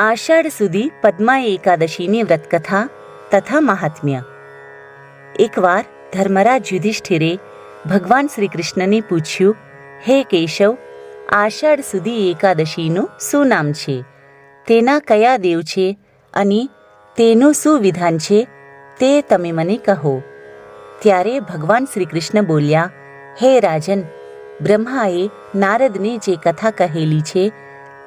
આષાઢ સુધી પદ્મા એકાદશીની વ્રતકથા તથા મહાત્મ્ય. એકવાર ધર્મરાજ યુધિષ્ઠિરે ભગવાન શ્રી કૃષ્ણને પૂછ્યું, હે કેશવ, આષાઢ સુધી એકાદશીનું શું નામ છે? તેના કયા દેવ છે અને તેનું શું વિધાન છે તે તમે મને કહો. ત્યારે ભગવાન શ્રી કૃષ્ણ બોલ્યા, હે રાજન, બ્રહ્માએ નારદને જે કથા કહેલી છે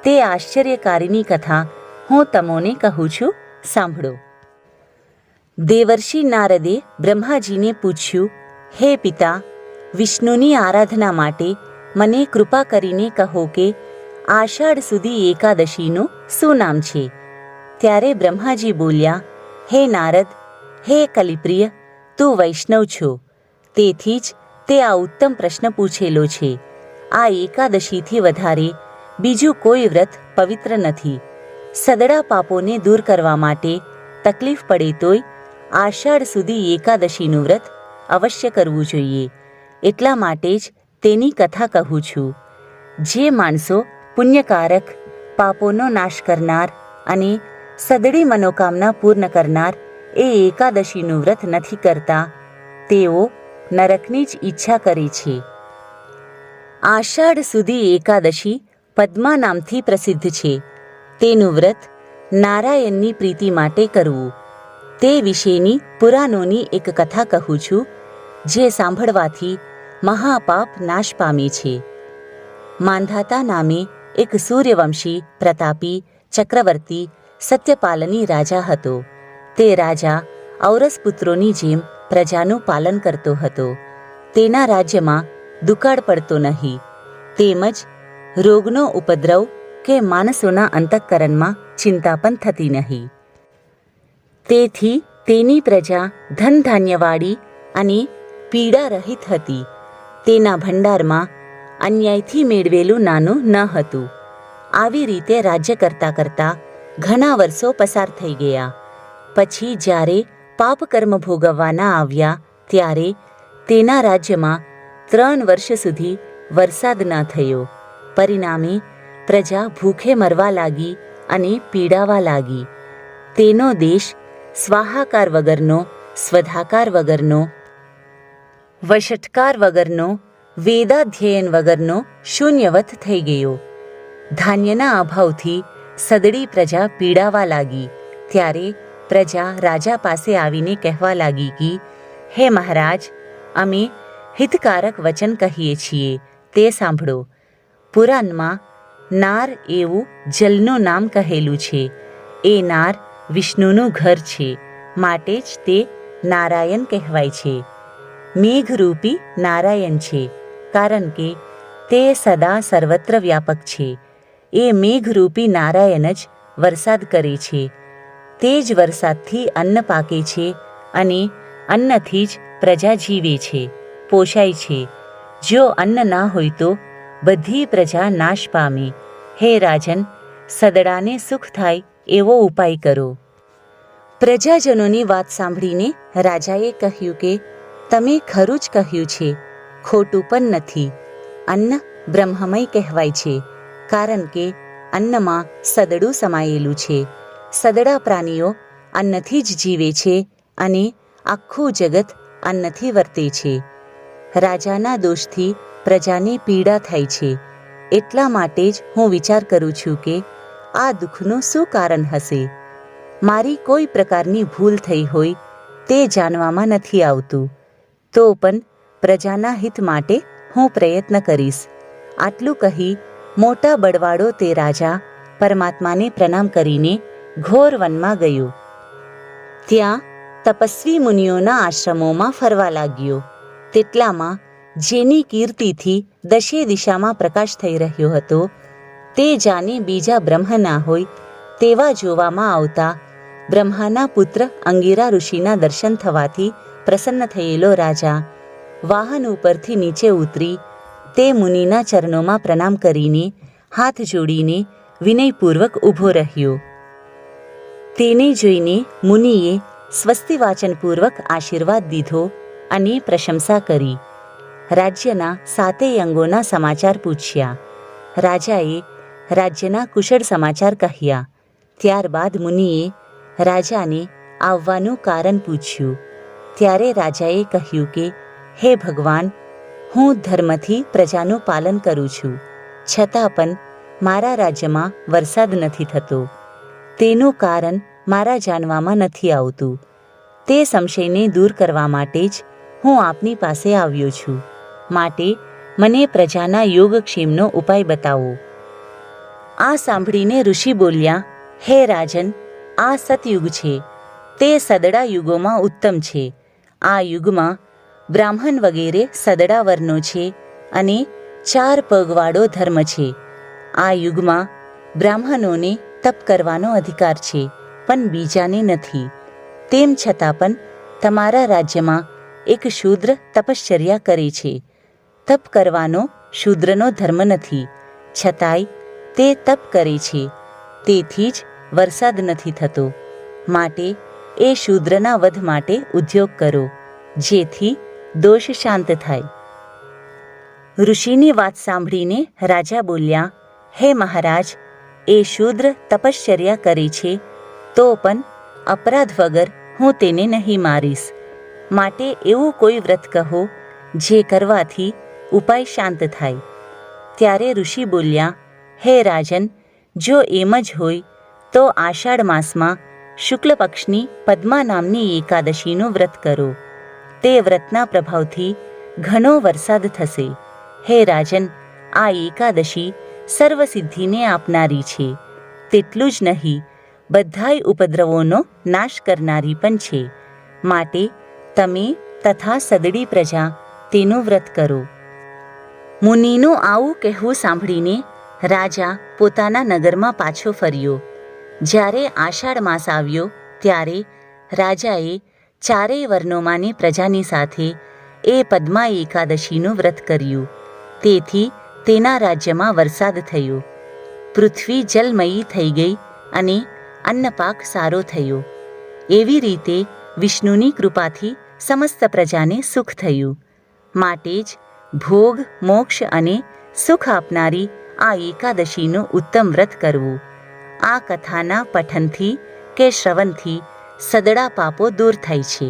તે આશ્ચર્યકારીની કથા હું તમોને કહું છું, સાંભળો. દેવર્ષિ નારદે બ્રહ્માજીને પૂછ્યું, હે પિતા, વિષ્ણુની આરાધના માટે મને કૃપા કરીને કહો કે આષાઢ સુધી એકાદશીનું શું નામ છે? ત્યારે બ્રહ્માજી બોલ્યા, હે નારદ, હે કલિપ્રિય, તું વૈષ્ણવ છો, તેથી જ તે આ ઉત્તમ પ્રશ્ન પૂછેલો છે. આ એકાદશીથી વધારે બીજું કોઈ વ્રત પવિત્ર નથી. સદડા પાપોને દૂર કરવા માટે તકલીફ પડે તોય આષાઢ સુધી એકાદશીનું વ્રત અવશ્ય કરવું જોઈએ. એટલા માટે જ તેની કથા કહું છું. જે માણસો પુણ્યકારક, પાપોનો નાશ કરનાર અને સદડી મનોકામના પૂર્ણ કરનાર એ એકાદશીનું વ્રત નથી કરતા, તેઓ નરકની જ ઈચ્છા કરે છે. આષાઢ સુધી એકાદશી પદ્મા નામથી પ્રસિદ્ધ છે. તેનું વ્રત નારાયણની પ્રીતિ માટે કરવું. તે વિશેની પુરાણોની એક કથા કહું છું, જે સાંભળવાથી મહાપાપ નાશ પામે છે. માંધાતા નામે એક સૂર્યવંશી, પ્રતાપી, ચક્રવર્તી, સત્યપાલની રાજા હતો. તે રાજા ઔરસ પુત્રોની જેમ પ્રજાનું પાલન કરતો હતો. તેના રાજ્યમાં દુકાળ પડતો નહીં, તેમજ રોગનો ઉપદ્રવ કે માણસોના અંતઃકરણમાં ચિંતા પણ થતી નહીં. તેથી તેની પ્રજા ધન ધાન્યવાળી અને પીડા રહિત હતી. તેના ભંડારમાં અન્યાયથી મેળવેલું નાનું ન હતું. આવી રીતે રાજ્ય કરતાં કરતાં ઘણા વર્ષો પસાર થઈ ગયા. પછી જ્યારે પાપકર્મ ભોગવવાના આવ્યા ત્યારે તેના રાજ્યમાં 3 વર્ષ સુધી વરસાદ ન થયો. પરિણામે પ્રજા ભૂખે મરવા લાગી અને પીડાવા લાગી. તેનો દેશ સ્વાહાકાર વગરનો, સ્વધાકાર વગરનો, વષટકાર વગરનો, વેદાધ્યયન વગરનો શૂન્યવત થઈ ગયો. ધાન્યના અભાવથી સદડી પ્રજા પીડાવા લાગી. ત્યારે પ્રજા રાજા પાસે આવીને કહેવા લાગી કે, હે મહારાજ, અમે હિતકારક વચન કહીએ છીએ, તે સાંભળો. પુરાણમાં નાર એવું જલનું નામ કહેલું છે. એ નાર વિષ્ણુનું ઘર છે, માટે જ તે નારાયણ કહેવાય છે. મેઘરૂપી નારાયણ છે, કારણ કે તે સદા સર્વત્ર વ્યાપક છે. એ મેઘરૂપી નારાયણ જ વરસાદ કરે છે. તે જ વરસાદથી અન્ન પાકે છે અને અન્નથી જ પ્રજા જીવે છે, પોષાય છે. જો અન્ન ના હોય તો બધી પ્રજા નાશ પામે. હે રાજન, સદડાને સુખ થાય એવો ઉપાય કરો. પ્રજાજનોની વાત સાંભળીને રાજાએ કહ્યું કે તમે ખરું જ કહ્યું છે, ખોટું પણ નથી. અન્ન બ્રહ્મમય કહેવાય છે, કારણ કે અન્નમાં સદડું સમાયેલું છે. સદડા પ્રાણીઓ અન્નથી જ જીવે છે અને આખું જગત અન્નથી વર્તે છે. રાજાના દોષથી પ્રજાને પીડા થાય છે. એટલા માટે જ હું વિચાર કરું છું કે આ દુઃખનું શું કારણ હશે. મારી કોઈ પ્રકારની ભૂલ થઈ હોય તે જાણવામાં નથી આવતું, તો પણ પ્રજાના હિત માટે હું પ્રયત્ન કરીશ. આટલું કહી મોટા બળવાળો તે રાજા પરમાત્માને પ્રણામ કરીને ઘોર વનમાં ગયો. ત્યાં તપસ્વી મુનિઓના આશ્રમોમાં ફરવા લાગ્યો. તેટલામાં જેની કીર્તિથી દશે દિશામાં પ્રકાશ થઈ રહ્યો હતો, તે જાણે બીજા બ્રહ્મ ના હોય તેવા જોવામાં આવતા બ્રહ્માના પુત્ર અંગિરા ઋષિના દર્શન થવાથી પ્રસન્ન થયેલો રાજા વાહન ઉપરથી નીચે ઉતરી તે મુનિના ચરણોમાં પ્રણામ કરીને હાથ જોડીને વિનયપૂર્વક ઊભો રહ્યો. તેને જોઈને મુનિએ સ્વસ્તિ વાચનપૂર્વક આશીર્વાદ દીધો અને પ્રશંસા કરી. રાજ્યના 7 અંગોના સમાચાર પૂછ્યા. રાજાએ રાજ્યના કુશળ સમાચાર કહ્યા. ત્યારબાદ મુનિએ રાજાને આવવાનું કારણ પૂછ્યું. ત્યારે રાજાએ કહ્યું કે, હે ભગવાન, હું ધર્મથી પ્રજાનું પાલન કરું છું, છતાં પણ મારા રાજ્યમાં વરસાદ નથી થતો. તેનું કારણ મારા જાણવામાં નથી આવતું. તે સંશયને દૂર કરવા માટે જ હું આપની પાસે આવ્યો છું. માટે મને પ્રજાના યોગક્ષેમનો ઉપાય બતાવો. આ સાંભળીને ઋષિ બોલ્યા, હે રાજન, આ સતયુગ છે. તે સદડા યુગોમાં ઉત્તમ છે. આ યુગમાં બ્રાહ્મણ વગેરે સદડા વર્ણો છે અને 4 પગવાળો ધર્મ છે. આ યુગમાં બ્રાહ્મણોને તપ કરવાનો અધિકાર છે, પણ બીજાને નથી. તેમ છતાં પણ તમારા રાજ્યમાં એક શૂદ્ર તપશ્ચર્યા કરે છે. તપ કરવાનો શૂદ્રનો ધર્મ નથી, છતાંય તે તપ કરે છે. તેથી જ વરસાદ નથી થતો. માટે એ શૂદ્રના વધ માટે ઉદ્યોગ કરો, જેથી દોષ શાંત થાય. ઋષિની વાત સાંભળીને રાજા બોલ્યા, હે મહારાજ, એ શૂદ્ર તપશ્ચર્યા કરે છે તો પણ અપરાધ વગર હું તેને નહીં મારીશ. માટે એવું કોઈ વ્રત કહો જે કરવાથી ઉપાય શાંત થાય. ત્યારે ઋષિ બોલ્યા, હે રાજન, જો એમ જ હોય તો આષાઢ માસમાં શુક્લ પક્ષની પદ્મા નામની એકાદશીનું વ્રત કરો. તે વ્રતના પ્રભાવથી ઘણો વરસાદ થશે. હે રાજન, આ એકાદશી સર્વસિદ્ધિને આપનારી છે. તેટલું જ નહીં, બધાય ઉપદ્રવોનો નાશ કરનારી પણ છે. માટે તમે તથા સદડી પ્રજા તેનું વ્રત કરો. મુનિનું આવું કહેવું સાંભળીને રાજા પોતાના નગરમાં પાછો ફર્યો. જ્યારે આષાઢ માસ આવ્યો ત્યારે રાજાએ 4 વર્ણોમાંની પ્રજાની સાથે એ પદ્મા એકાદશીનું વ્રત કર્યું. તેથી તેના રાજ્યમાં વરસાદ થયો. પૃથ્વી જલમયી થઈ ગઈ અને અન્નપાક સારો થયો. એવી રીતે વિષ્ણુની કૃપાથી સમસ્ત પ્રજાને સુખ થયું. માટે જ ભોગ, મોક્ષ અને સુખ આપનારી આ એકાદશીનું ઉત્તમ વ્રત કરવું. આ કથાના પઠનથી કે શ્રવણથી સદડા પાપો દૂર થાય છે.